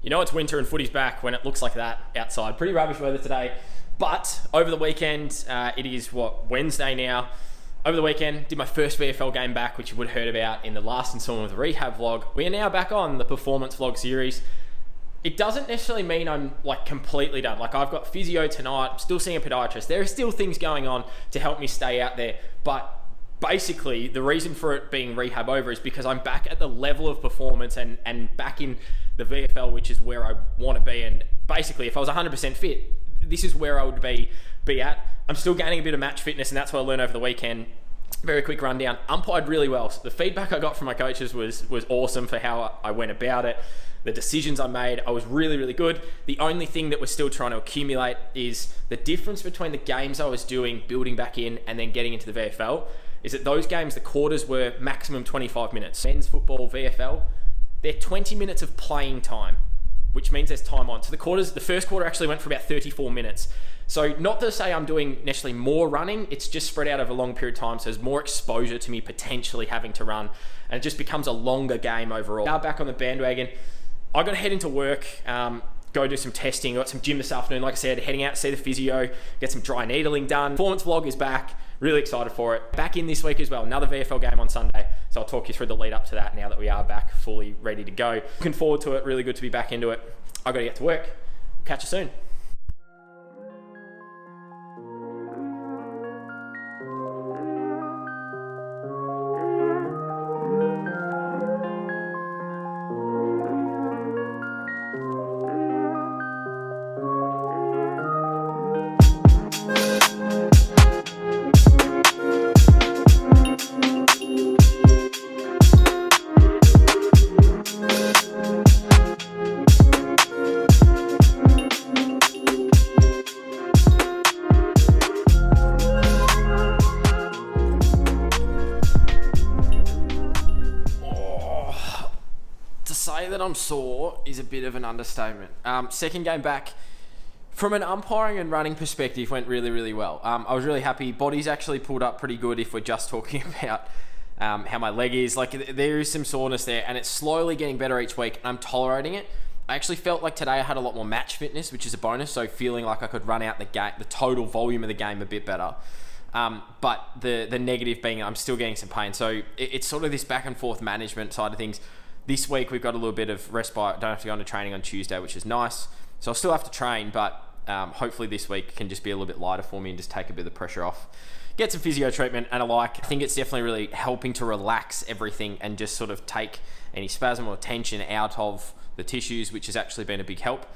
You know it's winter and footy's back when it looks like that outside. Pretty rubbish weather today. But over the weekend, it is, Wednesday now. Over the weekend, did my first VFL game back, which you would have heard about in the last installment of the rehab vlog. We are now back on the performance vlog series. It doesn't necessarily mean I'm completely done. I've got physio tonight, I'm still seeing a podiatrist. There are still things going on to help me stay out there. But basically, the reason for it being rehab over is because I'm back at the level of performance and back in the VFL, which is where I want to be. And basically, if I was 100% fit, this is where I would be at. I'm still gaining a bit of match fitness, and that's what I learned over the weekend. Very quick rundown. Umpired really well. So the feedback I got from my coaches was awesome for how I went about it. The decisions I made, I was really, really good. The only thing that we're still trying to accumulate is the difference between the games I was doing, building back in, and then getting into the VFL, is that those games, the quarters were maximum 25 minutes. Men's football, VFL, they're 20 minutes of playing time, which means there's time on. So the first quarter actually went for about 34 minutes. So not to say I'm doing necessarily more running, it's just spread out over a long period of time, so there's more exposure to me potentially having to run, and it just becomes a longer game overall. Now back on the bandwagon, I got to head into work, go do some testing. Got some gym this afternoon, like I said, heading out to see the physio, get some dry needling done. Performance vlog is back, really excited for it. Back in this week as well, another VFL game on Sunday, so I'll talk you through the lead up to that now that we are back fully ready to go. Looking forward to it, really good to be back into it. I got to get to work. Catch you soon. That I'm sore is a bit of an understatement. Second game back, from an umpiring and running perspective, went really, really well. I was really happy. Body's actually pulled up pretty good if we're just talking about how my leg is. There is some soreness there, and it's slowly getting better each week, and I'm tolerating it. I actually felt like today I had a lot more match fitness, which is a bonus, so feeling like I could run out the total volume of the game a bit better. But the negative being I'm still getting some pain. So it's sort of this back and forth management side of things. This week we've got a little bit of respite. Don't have to go into training on Tuesday, which is nice. So I'll still have to train, but hopefully this week can just be a little bit lighter for me and just take a bit of the pressure off. Get some physio treatment and I think it's definitely really helping to relax everything and just sort of take any spasm or tension out of the tissues, which has actually been a big help.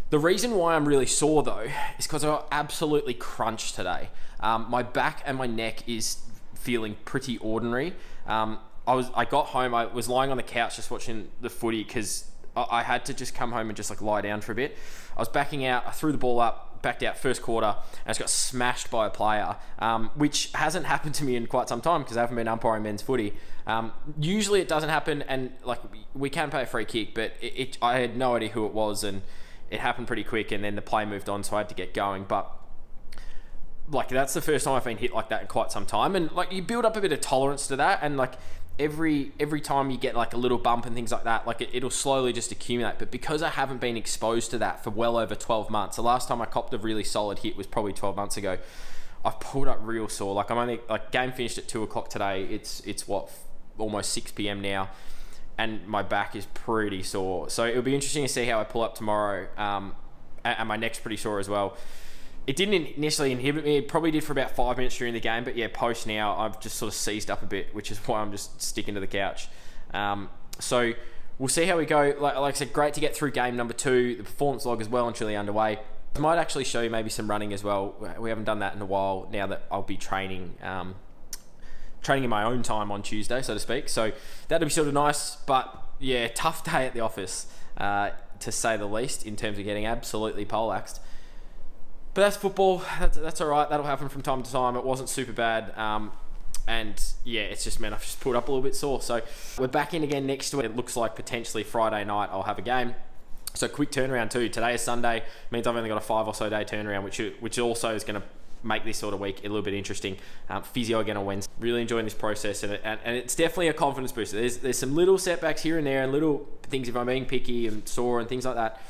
The reason why I'm really sore though is because I got absolutely crunched today. My back and my neck is feeling pretty ordinary. I got home, I was lying on the couch just watching the footy because I had to just come home and just lie down for a bit. I was backing out, I threw the ball up, backed out first quarter, and I just got smashed by a player, which hasn't happened to me in quite some time because I haven't been umpiring men's footy. Usually it doesn't happen, and we can pay a free kick, but I had no idea who it was, and it happened pretty quick, and then the play moved on, so I had to get going. But that's the first time I've been hit like that in quite some time, and you build up a bit of tolerance to that, and every time you get a little bump and things like that, it'll slowly just accumulate. But because I haven't been exposed to that for well over 12 months, the last time I copped a really solid hit was probably 12 months ago. I've pulled up real sore. I'm only game finished at 2:00 today. It's almost 6 p.m. now, and my back is pretty sore. So it'll be interesting to see how I pull up tomorrow. And my neck's pretty sore as well. It didn't necessarily inhibit me. It probably did for about 5 minutes during the game. But yeah, post now, I've just sort of seized up a bit, which is why I'm just sticking to the couch. So we'll see how we go. Like I said, great to get through game number 2. The performance log is well and truly underway. I might actually show you maybe some running as well. We haven't done that in a while now that I'll be training in my own time on Tuesday, so to speak. So that'll be sort of nice. But yeah, tough day at the office, to say the least, in terms of getting absolutely poleaxed. But that's football. That's all right. That'll happen from time to time. It wasn't super bad. And yeah, it's just meant I've just pulled up a little bit sore. So we're back in again next week. It looks like potentially Friday night I'll have a game. So quick turnaround too. Today is Sunday. Means I've only got a 5 or so day turnaround, which also is going to make this sort of week a little bit interesting. Physio again on Wednesday. Really enjoying this process, and it's definitely a confidence booster. There's some little setbacks here and there, and little things if I'm being picky and sore and things like that.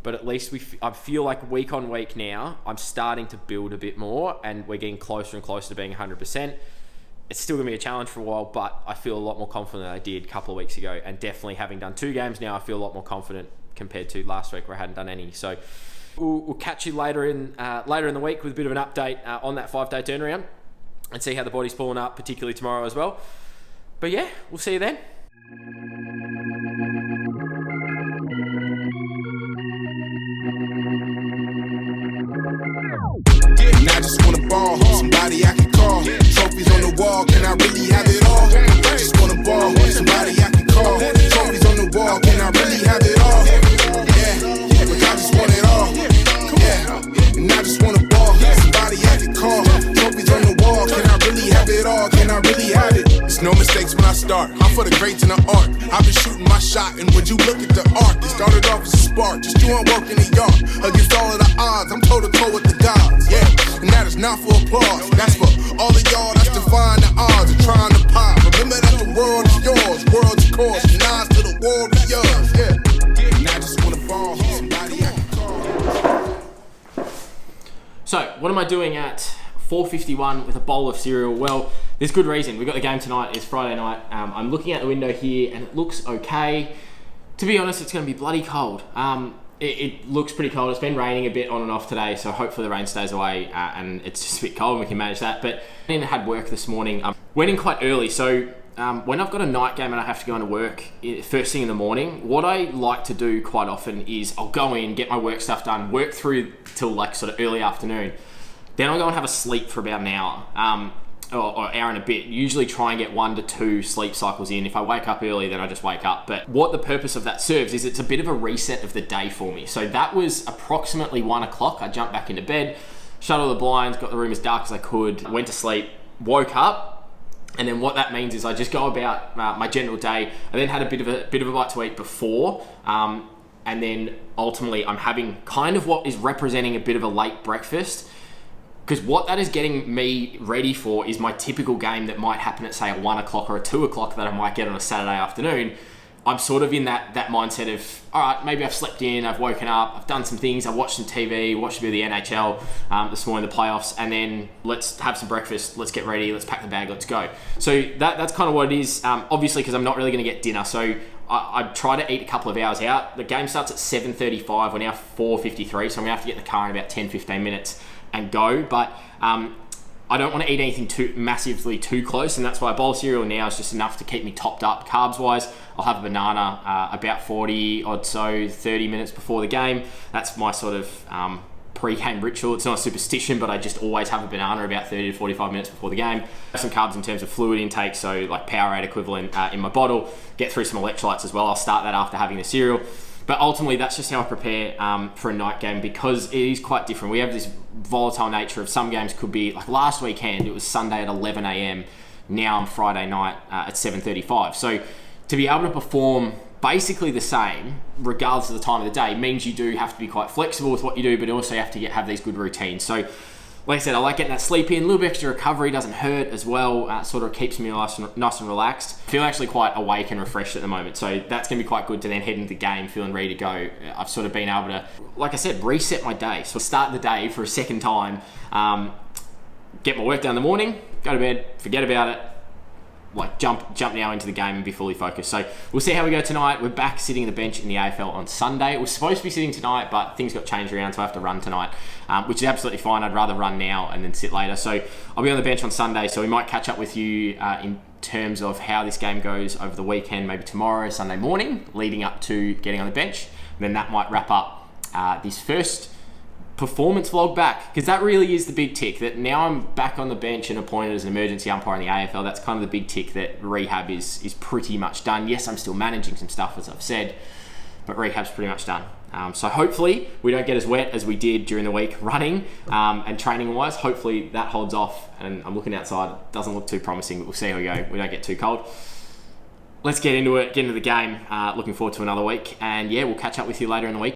But at least I feel like week on week now, I'm starting to build a bit more, and we're getting closer and closer to being 100%. It's still going to be a challenge for a while, but I feel a lot more confident than I did a couple of weeks ago. And definitely having done 2 games now, I feel a lot more confident compared to last week where I hadn't done any. So we'll catch you later in the week with a bit of an update on that 5-day turnaround and see how the body's pulling up, particularly tomorrow as well. But yeah, we'll see you then. And I just wanna ball, somebody I can call. Trophies on the wall, can I really have it all? I just wanna ball, somebody I can call. Trophies on the wall, can I really have it all? Yeah, but I just want it all. Yeah, and I just wanna ball, somebody I can call. Trophies on the wall, can I really have it all? Can I really have it? It's no mistakes when I start. I'm for the greats in the art. I've been shooting my shot, and when you look at the art, it started off as a spark, just doing work in the yard. Against all of the odds, I'm toe to toe with the gods. Yeah, and that is not for applause. That's for all of y'all that's defying the odds and trying to pop. Remember that the world is yours, world's course. From Nas to the world is yours. Yeah, and I just wanna ball, somebody I can call. So, what am I doing at 4:51 with a bowl of cereal? Well, there's good reason. We've got the game tonight. It's Friday night. I'm looking out the window here and it looks okay. To be honest, it's going to be bloody cold. It looks pretty cold. It's been raining a bit on and off today, so hopefully the rain stays away and it's just a bit cold and we can manage that. But I had work this morning. Went in quite early, so when I've got a night game and I have to go into work first thing in the morning, what I like to do quite often is I'll go in, get my work stuff done, work through till like sort of early afternoon. Then I'll go and have a sleep for about an hour, or hour and a bit. Usually try and get 1 to 2 sleep cycles in. If I wake up early, then I just wake up. But what the purpose of that serves is it's a bit of a reset of the day for me. So that was approximately 1 o'clock. I jumped back into bed, shut all the blinds, got the room as dark as I could, went to sleep, woke up, and then what that means is I just go about my general day. I then had a bit of a bite to eat before, and then ultimately I'm having kind of what is representing a bit of a late breakfast. Because what that is getting me ready for is my typical game that might happen at, say, a 1 o'clock or a 2 o'clock that I might get on a Saturday afternoon. I'm sort of in that mindset of, all right, maybe I've slept in, I've woken up, I've done some things, I've watched some TV, watched a bit of the NHL this morning, the playoffs, and then let's have some breakfast, let's get ready, let's pack the bag, let's go. So that's kind of what it is, obviously, because I'm not really going to get dinner. So I try to eat a couple of hours out. The game starts at 7:35, we're now 4:53, so I'm going to have to get in the car in about 10-15 minutes and go, but I don't want to eat anything massively too close, and that's why a bowl of cereal now is just enough to keep me topped up carbs wise. I'll have a banana about 30 minutes before the game. That's my sort of pre-game ritual. It's not a superstition, but I just always have a banana about 30 to 45 minutes before the game. Have some carbs in terms of fluid intake, so like Powerade equivalent in my bottle. Get through some electrolytes as well. I'll start that after having the cereal. But ultimately, that's just how I prepare for a night game, because it is quite different. We have this volatile nature of some games could be, like last weekend, it was Sunday at 11 a.m. Now I'm Friday night at 7:35. So to be able to perform basically the same, regardless of the time of the day, means you do have to be quite flexible with what you do, but also you have to have these good routines. So like I said, I like getting that sleep in, a little bit extra recovery, doesn't hurt as well, sort of keeps me nice and relaxed. I feel actually quite awake and refreshed at the moment, so that's going to be quite good to then head into the game feeling ready to go. I've sort of been able to, like I said, reset my day. So start the day for a second time, get my work done in the morning, go to bed, forget about it, like jump now into the game and be fully focused. So we'll see how we go tonight. We're back sitting on the bench in the AFL on Sunday. It was supposed to be sitting tonight, but things got changed around, so I have to run tonight, which is absolutely fine. I'd rather run now and then sit later. So I'll be on the bench on Sunday, so we might catch up with you in terms of how this game goes over the weekend, maybe tomorrow, Sunday morning, leading up to getting on the bench. And then that might wrap up this first performance vlog back, because that really is the big tick, that now I'm back on the bench and appointed as an emergency umpire in the AFL. That's kind of the big tick, that rehab is pretty much done. Yes, I'm still managing some stuff, as I've said, but rehab's pretty much done. So hopefully we don't get as wet as we did during the week running and training wise. Hopefully that holds off, and I'm looking outside, it doesn't look too promising, but we'll see how we go. We don't get too cold. Let's get into it, get into the game. Looking forward to another week, and yeah, we'll catch up with you later in the week.